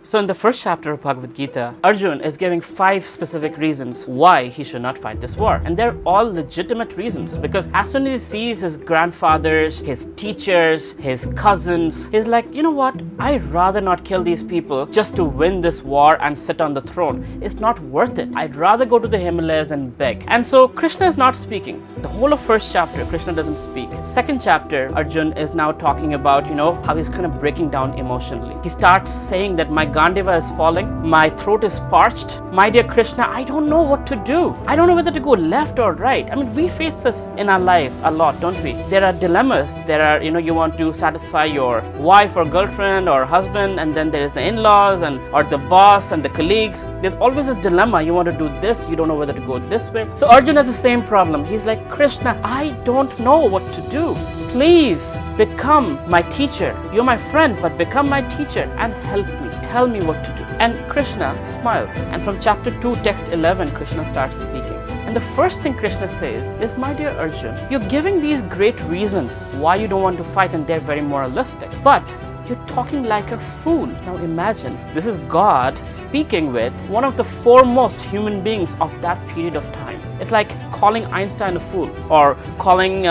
So in the first chapter of Bhagavad Gita, Arjuna is giving 5 specific reasons why he should not fight this war. And they're all legitimate reasons, because as soon as he sees his grandfathers, his teachers, his cousins, he's like, you know what? I'd rather not kill these people just to win this war and sit on the throne. It's not worth it. I'd rather go to the Himalayas and beg. And so Krishna is not speaking. The whole of first chapter, Krishna doesn't speak. Second chapter, Arjuna is now talking about, how he's kind of breaking down emotionally. He starts saying that my Gandiva is falling, my throat is parched. My dear Krishna, I don't know what to do. I don't know whether to go left or right. I mean, we face this in our lives a lot, don't we? There are dilemmas. There are, you want to satisfy your wife or girlfriend or husband, and then there is the in-laws or the boss and the colleagues. There's always this dilemma. You want to do this, you don't know whether to go this way. So Arjuna has the same problem. He's like, Krishna, I don't know what to do. Please become my teacher. You're my friend, but become my teacher and help me. Tell me what to do. And Krishna smiles. And from chapter 2, text 11, Krishna starts speaking. And the first thing Krishna says is, my dear Arjuna, you're giving these great reasons why you don't want to fight, and they're very moralistic. But you're talking like a fool. Now imagine, this is God speaking with one of the foremost human beings of that period of time. It's like calling Einstein a fool, or calling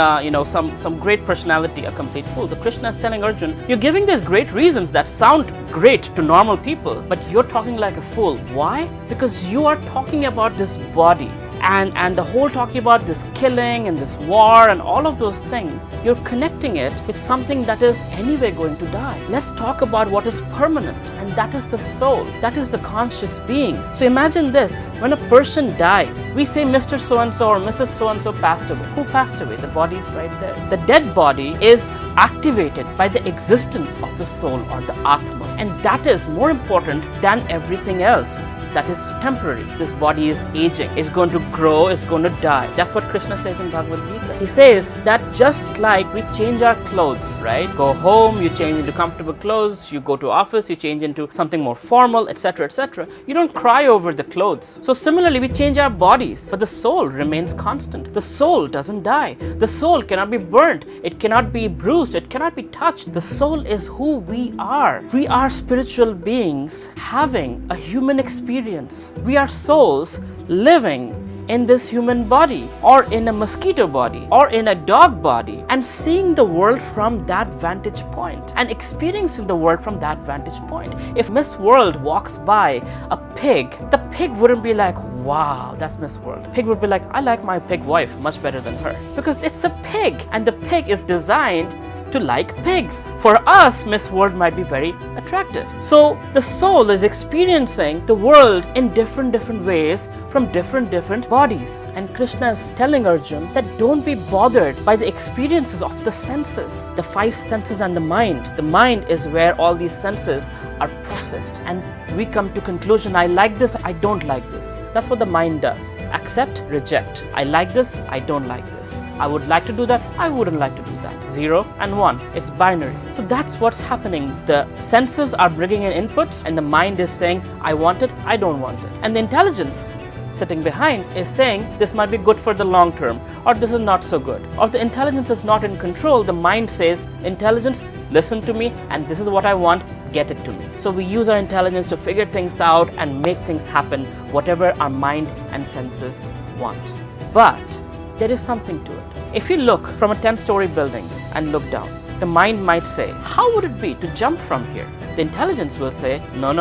some great personality a complete fool. So Krishna is telling Arjuna, you're giving these great reasons that sound great to normal people, but you're talking like a fool. Why? Because you are talking about this body. And the whole talking about this killing and this war and all of those things, you're connecting it with something that is anyway going to die. Let's talk about what is permanent, and that is the soul. That is the conscious being. So imagine this, when a person dies, we say Mr. So-and-so or Mrs. So-and-so passed away. Who passed away? The body is right there. The dead body is activated by the existence of the soul or the Atma. And that is more important than everything else. That is temporary. This body is aging. It's going to grow. It's going to die. That's what Krishna says in Bhagavad Gita. He says that just like we change our clothes, right? Go home, you change into comfortable clothes. You go to office, you change into something more formal, etc., etc. You don't cry over the clothes. So similarly, we change our bodies, but the soul remains constant. The soul doesn't die. The soul cannot be burnt. It cannot be bruised. It cannot be touched. The soul is who we are. We are spiritual beings having a human experience. We are souls living in this human body, or in a mosquito body, or in a dog body, and seeing the world from that vantage point, and experiencing the world from that vantage point. If Miss World walks by a pig, the pig wouldn't be like, wow, that's Miss World. Pig would be like, I like my pig wife much better than her, because it's a pig, and the pig is designed to like pigs. For us, Miss World might be very attractive. So the soul is experiencing the world in different ways from different bodies. And Krishna is telling Arjuna that don't be bothered by the experiences of the senses, the 5 senses and the mind. The mind is where all these senses are processed, and we come to conclusion, I like this, I don't like this. That's what the mind does. Accept, reject. I like this, I don't like this. I would like to do that, I wouldn't like to do that. 0 and 1. It's binary. So that's what's happening. The senses are bringing in inputs, and the mind is saying, I want it, I don't want it. And the intelligence sitting behind is saying, this might be good for the long term, or this is not so good. Or the intelligence is not in control. The mind says, intelligence, listen to me, and this is what I want, get it to me. So we use our intelligence to figure things out and make things happen, whatever our mind and senses want. But there is something to it. If you look from a 10-story building and look down, the mind might say, how would it be to jump from here? The intelligence will say, no.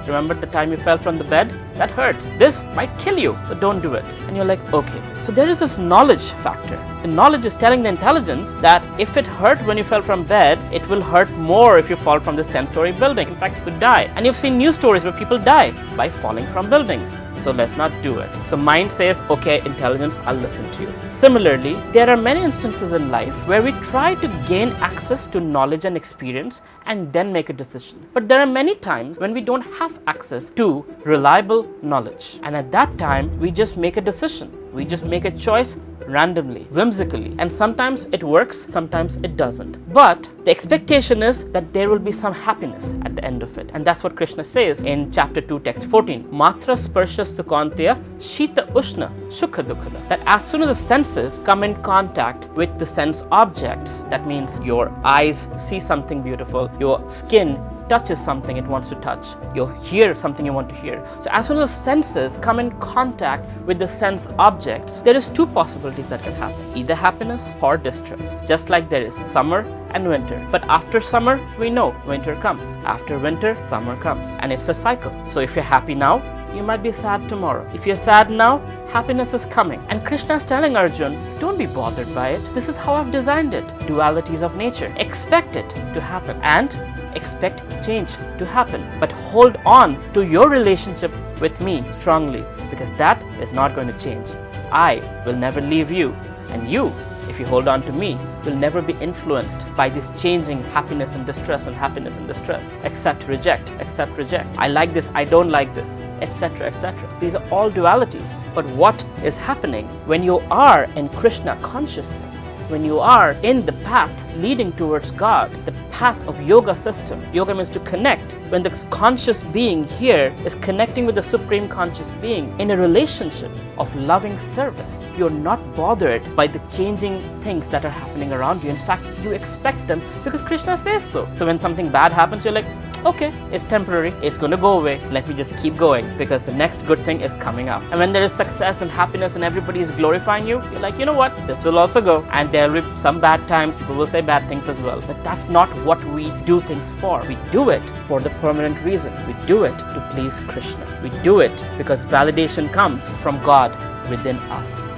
Remember the time you fell from the bed? That hurt. This might kill you, but don't do it. And you're like, okay. So there is this knowledge factor. The knowledge is telling the intelligence that if it hurt when you fell from bed, it will hurt more if you fall from this 10-story building. In fact, you could die. And you've seen news stories where people die by falling from buildings. So let's not do it. So mind says, okay, intelligence, I'll listen to you. Similarly, there are many instances in life where we try to gain access to knowledge and experience and then make a decision. But there are many times when we don't have access to reliable knowledge. And at that time, we just make a decision. We just make a choice randomly, whimsically. And sometimes it works, sometimes it doesn't. But the expectation is that there will be some happiness at the end of it. And that's what Krishna says in chapter 2, text 14. Matra sparshas kaunteya shita ushna sukha dukkha. That as soon as the senses come in contact with the sense objects, that means your eyes see something beautiful, your skin touches something it wants to touch. You'll hear something you want to hear. So as soon as senses come in contact with the sense objects, there is two possibilities that can happen. Either happiness or distress. Just like there is summer and winter. But after summer, we know winter comes. After winter, summer comes. And it's a cycle. So if you're happy now, you might be sad tomorrow. If you're sad now, happiness is coming. And Krishna is telling Arjuna, don't be bothered by it. This is how I've designed it. Dualities of nature. Expect it to happen and expect change to happen. But hold on to your relationship with me strongly, because that is not going to change. I will never leave you, and you, if you hold on to me, will never be influenced by this changing happiness and distress and happiness and distress. Accept, reject, accept, reject. I like this, I don't like this, etc., etc. These are all dualities. But what is happening when you are in Krishna consciousness? When you are in the path leading towards God, the path of yoga system. Yoga means to connect. When the conscious being here is connecting with the supreme conscious being in a relationship of loving service, you're not bothered by the changing things that are happening around you. In fact, you expect them because Krishna says so. So when something bad happens, you're like, okay, it's temporary, it's going to go away, let me just keep going because the next good thing is coming up. And when there is success and happiness and everybody is glorifying you, you're like, you know what, this will also go. And there will be some bad times, people will say bad things as well. But that's not what we do things for. We do it for the permanent reason. We do it to please Krishna. We do it because validation comes from God within us.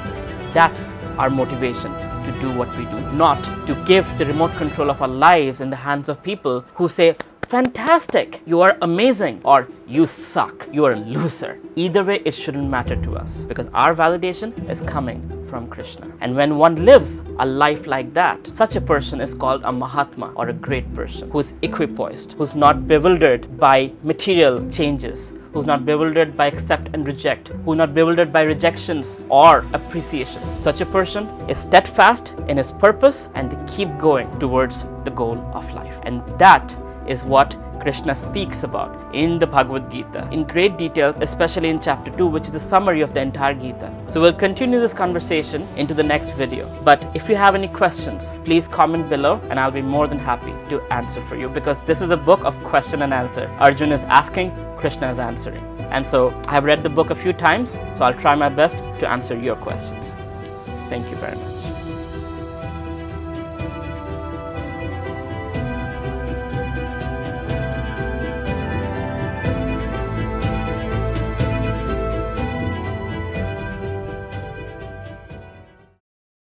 That's our motivation to do what we do, not to give the remote control of our lives in the hands of people who say, fantastic, you are amazing, or you suck, you are a loser. Either way, it shouldn't matter to us because our validation is coming from Krishna. And when one lives a life like that, such a person is called a Mahatma, or a great person who's equipoised, who's not bewildered by material changes, who's not bewildered by accept and reject, who's not bewildered by rejections or appreciations. Such a person is steadfast in his purpose and they keep going towards the goal of life. And that is what Krishna speaks about in the Bhagavad Gita in great detail, especially in chapter 2, which is a summary of the entire Gita. So we'll continue this conversation into the next video. But if you have any questions, please comment below and I'll be more than happy to answer for you, because this is a book of question and answer. Arjuna is asking, Krishna is answering. And so I have read the book a few times, so I'll try my best to answer your questions. Thank you very much.